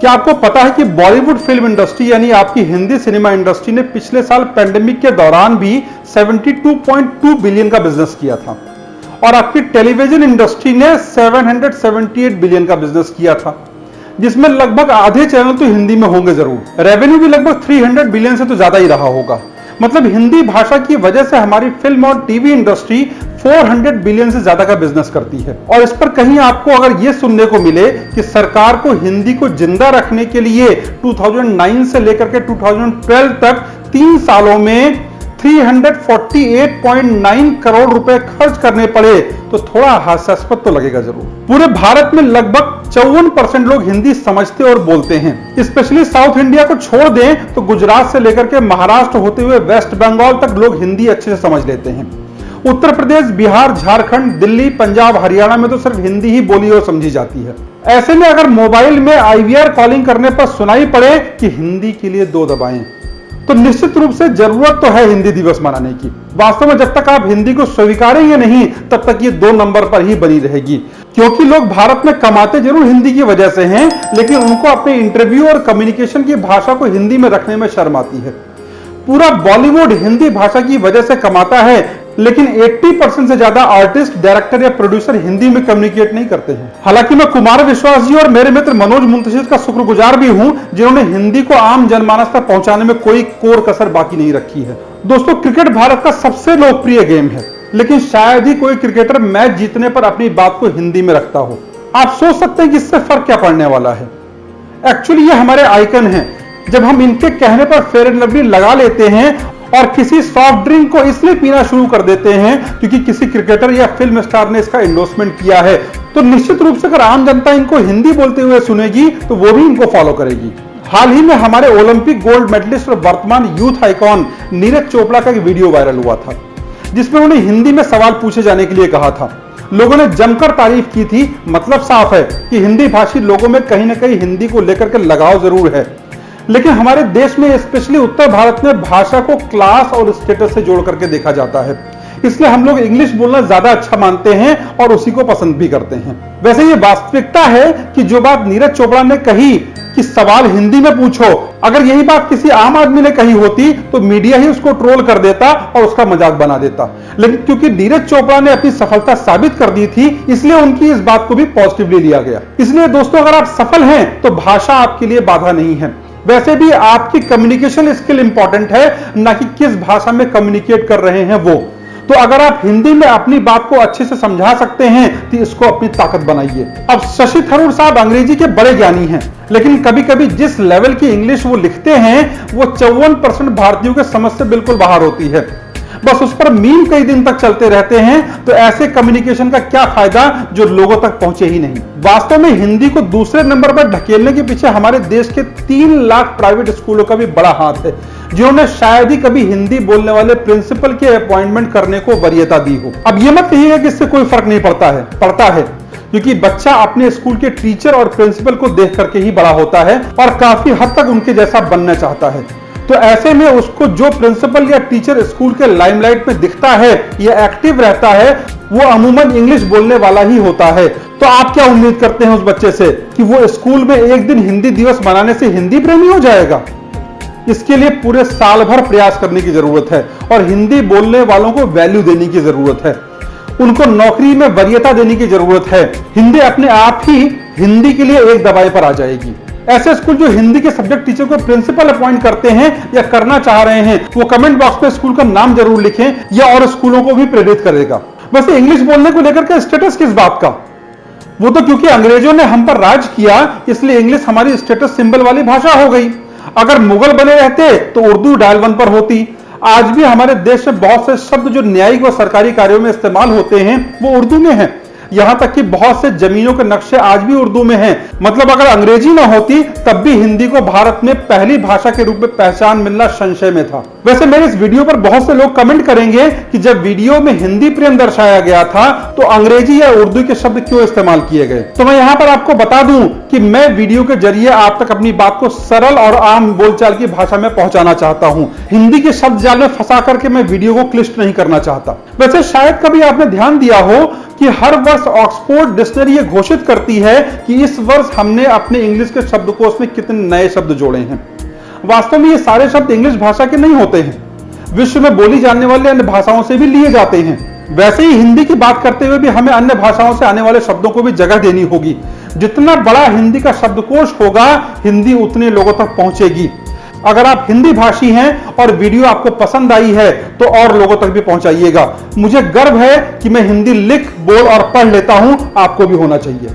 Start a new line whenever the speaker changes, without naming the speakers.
क्या आपको पता है कि बॉलीवुड फिल्म इंडस्ट्री यानी आपकी हिंदी सिनेमा इंडस्ट्री ने पिछले साल पैंडेमिक के दौरान भी 72.2 बिलियन का बिजनेस किया था और आपकी टेलीविजन इंडस्ट्री ने 778 बिलियन का बिजनेस किया था, जिसमें लगभग आधे चैनल तो हिंदी में होंगे जरूर। रेवेन्यू भी लगभग 300 बिलियन से तो ज्यादा ही रहा होगा। मतलब हिंदी भाषा की वजह से हमारी फिल्म और टीवी इंडस्ट्री 400 बिलियन से ज्यादा का बिजनेस करती है। और इस पर कहीं आपको अगर यह सुनने को मिले कि सरकार को हिंदी को जिंदा रखने के लिए 2009 से लेकर के 2012 तक 3 सालों में 348.9 करोड़ रुपए खर्च करने पड़े तो थोड़ा हास्यास्पद तो लगेगा जरूर। पूरे भारत में लगभग 54% लोग हिंदी समझते और बोलते हैं। स्पेशली साउथ इंडिया को छोड़ दें तो गुजरात से लेकर के महाराष्ट्र होते हुए वेस्ट बंगाल तक लोग हिंदी अच्छे से समझ लेते हैं। उत्तर प्रदेश, बिहार, झारखंड, दिल्ली, पंजाब, हरियाणा में तो सिर्फ हिंदी ही बोली और समझी जाती है। ऐसे में अगर मोबाइल में IVR कॉलिंग करने पर सुनाई पड़े कि हिंदी के लिए 2 दबाएं तो निश्चित रूप से जरूरत तो है हिंदी दिवस मनाने की। वास्तव में जब तक आप हिंदी को स्वीकारेंगे नहीं तब तक ये 2 नंबर पर ही बनी रहेगी, क्योंकि लोग भारत में कमाते जरूर हिंदी की वजह से हैं, लेकिन उनको अपने इंटरव्यू और कम्युनिकेशन की भाषा को हिंदी में रखने में शर्म आती है। पूरा बॉलीवुड हिंदी भाषा की वजह से कमाता है, लेकिन 80% से ज्यादा आर्टिस्ट, डायरेक्टर या प्रोड्यूसर हिंदी में कम्युनिकेट नहीं करते हैं। हालांकि मैं कुमार विश्वास जी और मेरे मित्र मनोज मुंतशिर का शुक्रगुजार भी हूं, जिन्होंने हिंदी को आम जनमानस तक पहुंचाने में कोई कोर कसर बाकी नहीं रखी है। दोस्तों, क्रिकेट भारत का सबसे लोकप्रिय गेम है, लेकिन शायद ही कोई क्रिकेटर मैच जीतने पर अपनी बात को हिंदी में रखता हो। आप सोच सकते हैं कि इससे फर्क क्या पड़ने वाला है। एक्चुअली ये हमारे आइकन हैं। जब हम इनके कहने पर फेयर एंड लवली लगा लेते हैं और किसी सॉफ्ट ड्रिंक को इसलिए पीना शुरू कर देते हैं क्योंकि किसी क्रिकेटर या फिल्म स्टार ने इसका एंडोर्समेंट किया है, तो निश्चित रूप से अगर आम जनता इनको हिंदी बोलते हुए सुनेगी तो वो भी इनको फॉलो करेगी। हाल ही में हमारे ओलंपिक गोल्ड मेडलिस्ट और वर्तमान यूथ आइकॉन नीरज चोपड़ा का एक वीडियो वायरल हुआ था, जिसमें उन्हें हिंदी में सवाल पूछे जाने के लिए कहा था। लोगों ने जमकर तारीफ की थी। मतलब साफ है कि हिंदी भाषी लोगों में कहीं ना कहीं हिंदी को लेकर के लगाव जरूर है, लेकिन हमारे देश में स्पेशली उत्तर भारत में भाषा को क्लास और स्टेटस से जोड़ करके देखा जाता है। इसलिए हम लोग इंग्लिश बोलना ज्यादा अच्छा मानते हैं और उसी को पसंद भी करते हैं। वैसे ये वास्तविकता है कि जो बात नीरज चोपड़ा ने कही कि सवाल हिंदी में पूछो, अगर यही बात किसी आम आदमी ने कही होती तो मीडिया ही उसको ट्रोल कर देता और उसका मजाक बना देता। लेकिन क्योंकि नीरज चोपड़ा ने अपनी सफलता साबित कर दी थी, इसलिए उनकी इस बात को भी पॉजिटिवली लिया गया। इसलिए दोस्तों, अगर आप सफल हैं तो भाषा आपके लिए बाधा नहीं है। वैसे भी आपकी कम्युनिकेशन स्किल इंपॉर्टेंट है, ना कि किस भाषा में कम्युनिकेट कर रहे हैं वो। तो अगर आप हिंदी में अपनी बात को अच्छे से समझा सकते हैं तो इसको अपनी ताकत बनाइए। अब शशि थरूर साहब अंग्रेजी के बड़े ज्ञानी हैं, लेकिन कभी कभी जिस लेवल की इंग्लिश वो लिखते हैं वो 54% भारतीयों के समझ से बिल्कुल बाहर होती है। बस उस पर मीम कई दिन तक चलते रहते हैं, तो ऐसे कम्युनिकेशन का क्या फायदा जो लोगों तक पहुंचे ही नहीं। वास्तव में हिंदी को दूसरे नंबर पर ढकेलने के पीछे हमारे देश के 3 लाख प्राइवेट स्कूलों का भी बड़ा हाथ है, जिन्होंने शायद ही कभी हिंदी बोलने वाले प्रिंसिपल के अपॉइंटमेंट करने को वरीयता दी हो। अब यह मत कहिएगा कि इससे कोई फर्क नहीं पड़ता है, क्योंकि बच्चा अपने स्कूल के टीचर और प्रिंसिपल को देख करके ही बड़ा होता है और काफी हद तक उनके जैसा बनना चाहता है। तो ऐसे में उसको जो प्रिंसिपल या टीचर स्कूल के लाइमलाइट में दिखता है या एक्टिव रहता है, वो अमूमन इंग्लिश बोलने वाला ही होता है। तो आप क्या उम्मीद करते हैं उस बच्चे से कि वो स्कूल में एक दिन हिंदी दिवस मनाने से हिंदी प्रेमी हो जाएगा? इसके लिए पूरे साल भर प्रयास करने की जरूरत है और हिंदी बोलने वालों को वैल्यू देने की जरूरत है। उनको नौकरी में वरीयता देने की जरूरत है। हिंदी अपने आप ही हिंदी के लिए एक दबाए पर आ जाएगी। ऐसे स्कूल जो हिंदी के सब्जेक्ट टीचर को प्रिंसिपल अपॉइंट करते हैं या करना चाह रहे हैं, वो कमेंट बॉक्स में स्कूल का नाम जरूर लिखें, या और स्कूलों को भी प्रेरित करेगा। वैसे इंग्लिश बोलने को लेकर के स्टेटस किस बात का? वो तो क्योंकि अंग्रेजों ने हम पर राज किया, इसलिए इंग्लिश हमारी स्टेटस सिंबल वाली भाषा हो गई। अगर मुगल बने रहते तो उर्दू डायल 1 पर होती। आज भी हमारे देश में बहुत से शब्द जो न्यायिक व सरकारी कार्यों में इस्तेमाल होते हैं वो उर्दू में हैं। यहां तक कि बहुत से जमीनों के नक्शे आज भी उर्दू में हैं। मतलब अगर अंग्रेजी ना होती तब भी हिंदी को भारत में पहली भाषा के रूप में पहचान मिलना संशय में था। वैसे मेरे इस वीडियो पर बहुत से लोग कमेंट करेंगे कि जब वीडियो में हिंदी प्रेम दर्शाया गया था तो अंग्रेजी या उर्दू के शब्द क्यों इस्तेमाल किए गए। तो मैं यहां पर आपको बता दूं कि मैं वीडियो के जरिए आप तक अपनी बात को सरल और आम बोलचाल की भाषा में पहुंचाना चाहता हूं। हिंदी के शब्द जाल में फंसा करके मैं वीडियो को क्लिष्ट नहीं करना चाहता। वैसे शायद कभी आपने ध्यान दिया हो कि हर वर्ष ऑक्सफोर्ड डिक्शनरी ये घोषित करती है कि इस वर्ष हमने अपने इंग्लिश के शब्दकोश में कितने नए शब्द जोड़े हैं। वास्तव में ये सारे शब्द इंग्लिश भाषा के नहीं होते हैं, विश्व में बोली जाने वाले अन्य भाषाओं से भी लिए जाते हैं। वैसे ही हिंदी की बात करते हुए भी हमें अन्य भाषाओं से आने वाले शब्दों को भी जगह देनी होगी। जितना बड़ा हिंदी का शब्दकोश होगा, हिंदी उतने लोगों तक पहुंचेगी। अगर आप हिंदी भाषी हैं और वीडियो आपको पसंद आई है तो और लोगों तक भी पहुंचाइएगा। मुझे गर्व है कि मैं हिंदी लिख, बोल और पढ़ लेता हूं, आपको भी होना चाहिए।